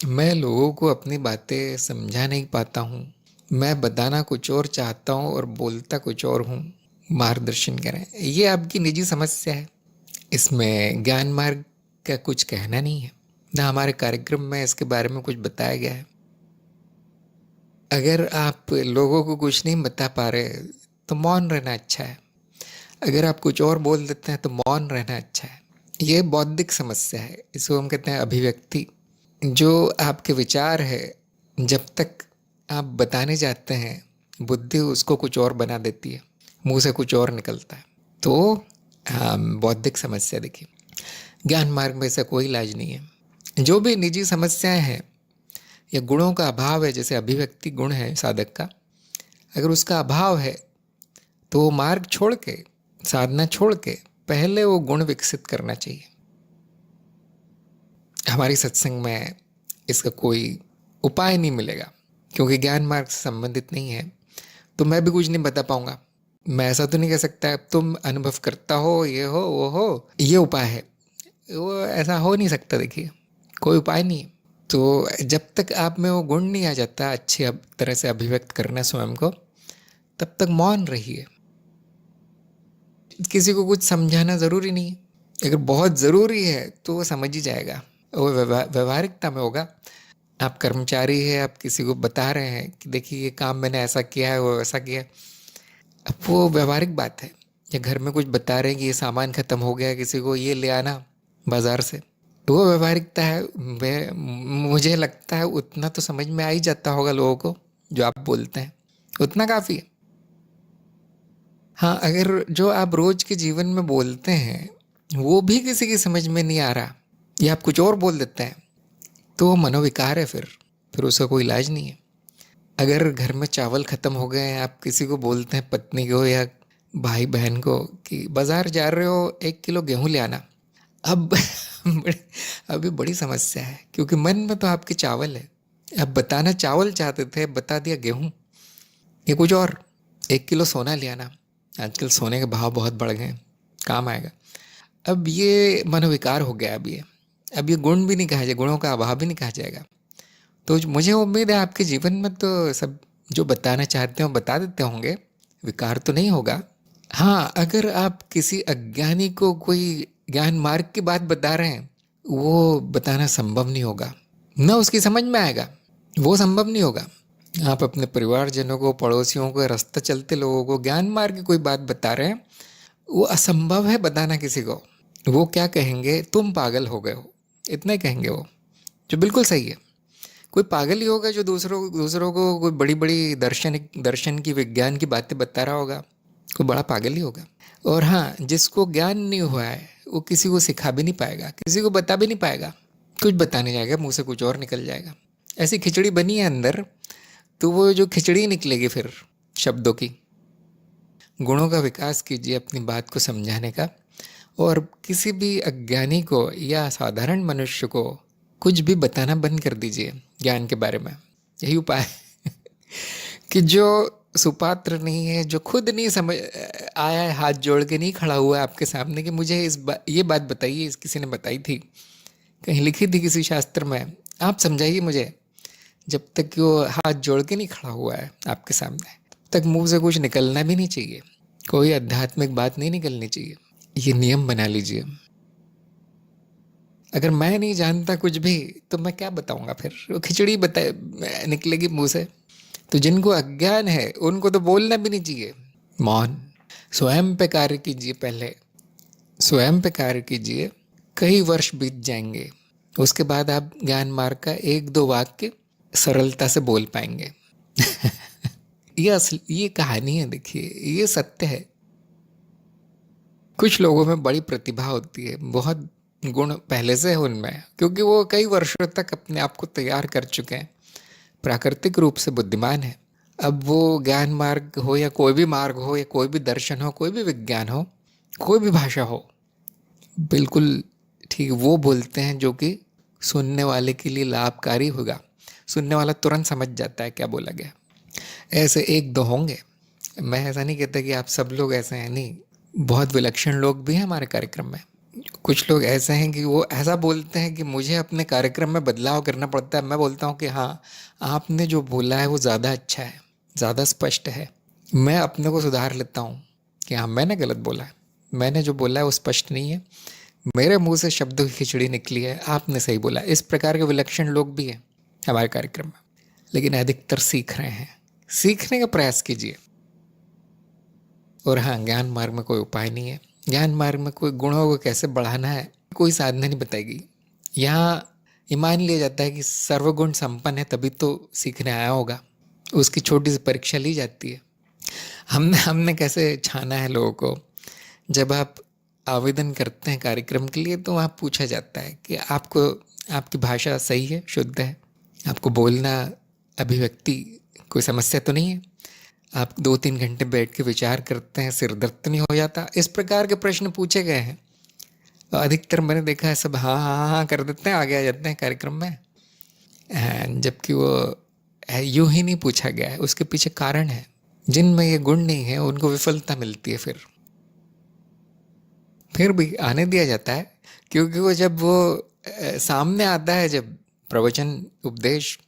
मैं लोगों को अपनी बातें समझा नहीं पाता हूँ। मैं बताना कुछ और चाहता हूँ और बोलता कुछ और हूँ। मार्गदर्शन करें। ये आपकी निजी समस्या है। इसमें ज्ञान मार्ग का कुछ कहना नहीं है, ना हमारे कार्यक्रम में इसके बारे में कुछ बताया गया है। अगर आप लोगों को कुछ नहीं बता पा रहे तो मौन रहना अच्छा है। अगर आप कुछ और बोल देते हैं तो मौन रहना अच्छा है। ये बौद्धिक समस्या है, इसको हम कहते हैं अभिव्यक्ति। जो आपके विचार है, जब तक आप बताने जाते हैं बुद्धि उसको कुछ और बना देती है, मुंह से कुछ और निकलता है। तो हाँ, बौद्धिक समस्या देखिए, ज्ञान मार्ग में ऐसा कोई इलाज नहीं है। जो भी निजी समस्याएं हैं या गुणों का अभाव है, जैसे अभिव्यक्ति गुण है साधक का, अगर उसका अभाव है तो वो मार्ग छोड़ के, साधना छोड़ के पहले वो गुण विकसित करना चाहिए। हमारी सत्संग में इसका कोई उपाय नहीं मिलेगा, क्योंकि ज्ञान मार्ग से संबंधित नहीं है। तो मैं भी कुछ नहीं बता पाऊंगा। मैं ऐसा तो नहीं कह सकता तुम अनुभव करता हो, ये हो वो हो, ये उपाय है। वो ऐसा हो नहीं सकता। देखिए, कोई उपाय नहीं है। तो जब तक आप में वो गुण नहीं आ जाता अच्छी तरह से अभिव्यक्त करना स्वयं को, तब तक मौन रहिए। किसी को कुछ समझाना ज़रूरी नहीं है। अगर बहुत ज़रूरी है तो वो समझ ही जाएगा, वो व्यवहारिकता में होगा। आप कर्मचारी है, आप किसी को बता रहे हैं कि देखिए ये काम मैंने ऐसा किया है, वो ऐसा किया है, अब वो व्यवहारिक बात है। या घर में कुछ बता रहे हैं कि ये सामान ख़त्म हो गया, किसी को ये ले आना बाज़ार से, तो वो व्यवहारिकता है। मुझे लगता है उतना तो समझ में आ ही जाता होगा लोगों को, जो आप बोलते हैं उतना काफ़ी है। हाँ, अगर जो आप रोज के जीवन में बोलते हैं वो भी किसी की समझ में नहीं आ रहा, या आप कुछ और बोल देते हैं, तो वो मनोविकार है। फिर उसका कोई इलाज नहीं है। अगर घर में चावल ख़त्म हो गए हैं, आप किसी को बोलते हैं, पत्नी को या भाई बहन को, कि बाज़ार जा रहे हो 1 किलो गेहूँ ले आना, अब अभी बड़ी समस्या है, क्योंकि मन में तो आपके चावल है। अब बताना चावल चाहते थे, बता दिया गेहूँ या कुछ और। 1 किलो सोना ले आना, आजकल सोने के भाव बहुत बढ़ गए हैं, काम आएगा। अब ये मनोविकार हो गया। अब ये गुण भी नहीं कहा जाए, गुणों का अभाव भी नहीं कहा जाएगा। तो मुझे उम्मीद है आपके जीवन में तो सब जो बताना चाहते हो बता देते होंगे, विकार तो नहीं होगा। हाँ, अगर आप किसी अज्ञानी को कोई ज्ञान मार्ग की बात बता रहे हैं, वो बताना संभव नहीं होगा, न उसकी समझ में आएगा, वो संभव नहीं होगा। आप अपने परिवारजनों को, पड़ोसियों को, रास्ता चलते लोगों को ज्ञान मार्ग की कोई बात बता रहे हैं, वो असंभव है बताना किसी को। वो क्या कहेंगे, तुम पागल हो गए हो, इतना ही कहेंगे वो, जो बिल्कुल सही है। कोई पागल ही होगा जो दूसरों को कोई बड़ी बड़ी दर्शन की, विज्ञान की बातें बता रहा होगा, कोई बड़ा पागल ही होगा। और हाँ, जिसको ज्ञान नहीं हुआ है वो किसी को सिखा भी नहीं पाएगा, किसी को बता भी नहीं पाएगा। कुछ बताने जाएगा, मुंह से कुछ और निकल जाएगा। ऐसी खिचड़ी बनी है अंदर, तो वो जो खिचड़ी निकलेगी फिर शब्दों की। गुणों का विकास कीजिए अपनी बात को समझाने का, और किसी भी अज्ञानी को या साधारण मनुष्य को कुछ भी बताना बंद कर दीजिए ज्ञान के बारे में। यही उपाय है कि जो सुपात्र नहीं है, जो खुद नहीं समझ आया है, हाथ जोड़ के नहीं खड़ा हुआ है आपके सामने कि मुझे ये बात बताइए, इस किसी ने बताई थी, कहीं लिखी थी किसी शास्त्र में, आप समझाइए मुझे। जब तक कि वो हाथ जोड़ के नहीं खड़ा हुआ है आपके सामने, तब तक मुंह से कुछ निकलना भी नहीं चाहिए, कोई आध्यात्मिक बात नहीं निकलनी चाहिए। ये नियम बना लीजिए। अगर मैं नहीं जानता कुछ भी तो मैं क्या बताऊंगा, फिर वो खिचड़ी निकलेगी मुंह से। तो जिनको अज्ञान है उनको तो बोलना भी नहीं चाहिए। मौन। स्वयं पे कार्य कीजिए, पहले स्वयं पे कार्य कीजिए। कई वर्ष बीत जाएंगे, उसके बाद आप ज्ञान मार्ग का 1-2 वाक्य सरलता से बोल पाएंगे। ये कहानी है, देखिए, ये सत्य है। कुछ लोगों में बड़ी प्रतिभा होती है, बहुत गुण पहले से है उनमें, क्योंकि वो कई वर्षों तक अपने आप को तैयार कर चुके हैं, प्राकृतिक रूप से बुद्धिमान है। अब वो ज्ञान मार्ग हो या कोई भी मार्ग हो, या कोई भी दर्शन हो, कोई भी विज्ञान हो, कोई भी भाषा हो, बिल्कुल ठीक वो बोलते हैं जो कि सुनने वाले के लिए लाभकारी होगा। सुनने वाला तुरंत समझ जाता है क्या बोला गया। ऐसे 1-2 होंगे, मैं ऐसा नहीं कहता कि आप सब लोग ऐसे हैं, नहीं, बहुत विलक्षण लोग भी हैं हमारे कार्यक्रम में। कुछ लोग ऐसे हैं कि वो ऐसा बोलते हैं कि मुझे अपने कार्यक्रम में बदलाव करना पड़ता है। मैं बोलता हूँ कि हाँ, आपने जो बोला है वो ज़्यादा अच्छा है, ज़्यादा स्पष्ट है। मैं अपने को सुधार लेता हूँ कि हाँ, मैंने गलत बोला है, मैंने जो बोला है वो स्पष्ट नहीं है, मेरे मुंह से शब्दों की खिचड़ी निकली है, आपने सही बोला। इस प्रकार के विलक्षण लोग भी हैं हमारे कार्यक्रम में, लेकिन अधिकतर सीख रहे हैं। सीखने का प्रयास कीजिए। और हाँ, ज्ञान मार्ग में कोई उपाय नहीं है। ज्ञान मार्ग में कोई गुणों को कैसे बढ़ाना है कोई साधना नहीं बताएगी। यहाँ ये मान लिया जाता है कि सर्वगुण संपन्न है तभी तो सीखने आया होगा, उसकी छोटी सी परीक्षा ली जाती है। हमने हमने कैसे छाना है लोगों को, जब आप आवेदन करते हैं कार्यक्रम के लिए तो वहाँ पूछा जाता है कि आपको, आपकी भाषा सही है, शुद्ध है, आपको बोलना, अभिव्यक्ति कोई समस्या तो नहीं है, आप 2-3 घंटे बैठ के विचार करते हैं, सिर दर्द तो नहीं हो जाता। इस प्रकार के प्रश्न पूछे गए हैं। अधिकतर मैंने देखा है सब हाँ हाँ हाँ कर देते हैं, आगे आ जाते हैं कार्यक्रम में, जबकि वो यूं ही नहीं पूछा गया है। उसके पीछे कारण है। जिनमें ये गुण नहीं है उनको विफलता मिलती है। फिर भी आने दिया जाता है, क्योंकि वो जब वो सामने आता है, जब प्रवचन उपदेश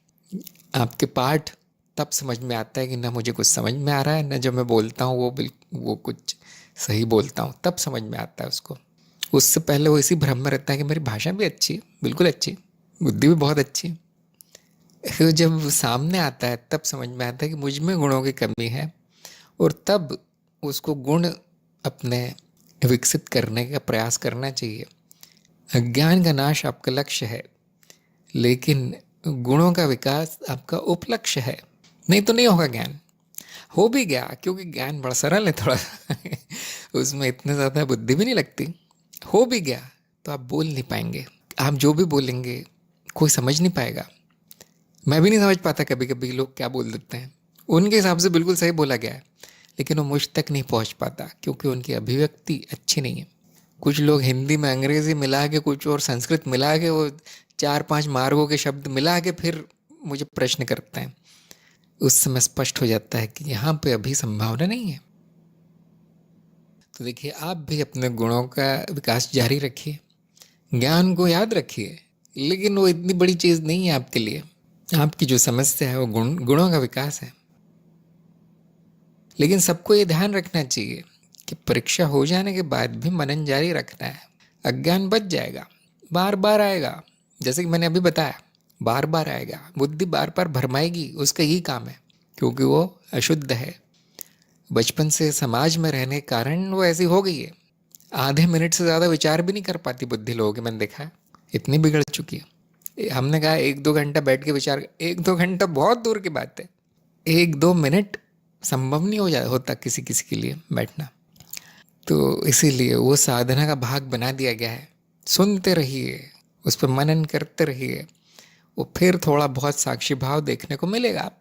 आपके पाठ, तब समझ में आता है कि ना मुझे कुछ समझ में आ रहा है, ना जो मैं बोलता हूँ वो कुछ सही बोलता हूँ, तब समझ में आता है उसको। उससे पहले वो इसी भ्रम में रहता है कि मेरी भाषा भी अच्छी है, बिल्कुल अच्छी, बुद्धि भी बहुत अच्छी है। फिर जब सामने आता है तब समझ में आता है कि मुझ में गुणों की कमी है, और तब उसको गुण अपने विकसित करने का प्रयास करना चाहिए। अज्ञान का नाश आपका लक्ष्य है, लेकिन गुणों का विकास आपका उपलक्ष्य है। नहीं तो नहीं होगा ज्ञान। हो भी गया, क्योंकि ज्ञान बड़ा सरल है थोड़ा उसमें इतने ज़्यादा बुद्धि भी नहीं लगती। हो भी गया तो आप बोल नहीं पाएंगे। आप जो भी बोलेंगे कोई समझ नहीं पाएगा। मैं भी नहीं समझ पाता, कभी कभी लोग क्या बोल देते हैं, उनके हिसाब से बिल्कुल सही बोला गया है, लेकिन वो मुझ तक नहीं पहुंच पाता, क्योंकि उनकी अभिव्यक्ति अच्छी नहीं है। कुछ लोग हिंदी में अंग्रेज़ी मिला के, कुछ और संस्कृत मिला के, वो 4-5 मार्गों के शब्द मिला के फिर मुझे प्रश्न करते हैं। उस समय स्पष्ट हो जाता है कि यहाँ पे अभी संभावना नहीं है। तो देखिए, आप भी अपने गुणों का विकास जारी रखिए, ज्ञान को याद रखिए, लेकिन वो इतनी बड़ी चीज़ नहीं है आपके लिए। आपकी जो समस्या है वो गुणों का विकास है। लेकिन सबको ये ध्यान रखना चाहिए कि परीक्षा हो जाने के बाद भी मनन जारी रखना है। अज्ञान बच जाएगा, बार बार आएगा, जैसे कि मैंने अभी बताया, बार बार आएगा, बुद्धि बार बार भरमाएगी, उसका यही काम है, क्योंकि वो अशुद्ध है। बचपन से समाज में रहने के कारण वो ऐसी हो गई है। आधे मिनट से ज़्यादा विचार भी नहीं कर पाती बुद्धि लोगों की, मैंने देखा है, इतनी बिगड़ चुकी है। हमने कहा 1-2 घंटा बैठ के विचार, 1-2 घंटा बहुत दूर की बात है, 1-2 मिनट संभव नहीं होता किसी किसी के लिए बैठना। तो इसीलिए वो साधना का भाग बना दिया गया है। सुनते रहिए, उस पर मनन करते रहिए, वो फिर थोड़ा बहुत साक्षी भाव देखने को मिलेगा।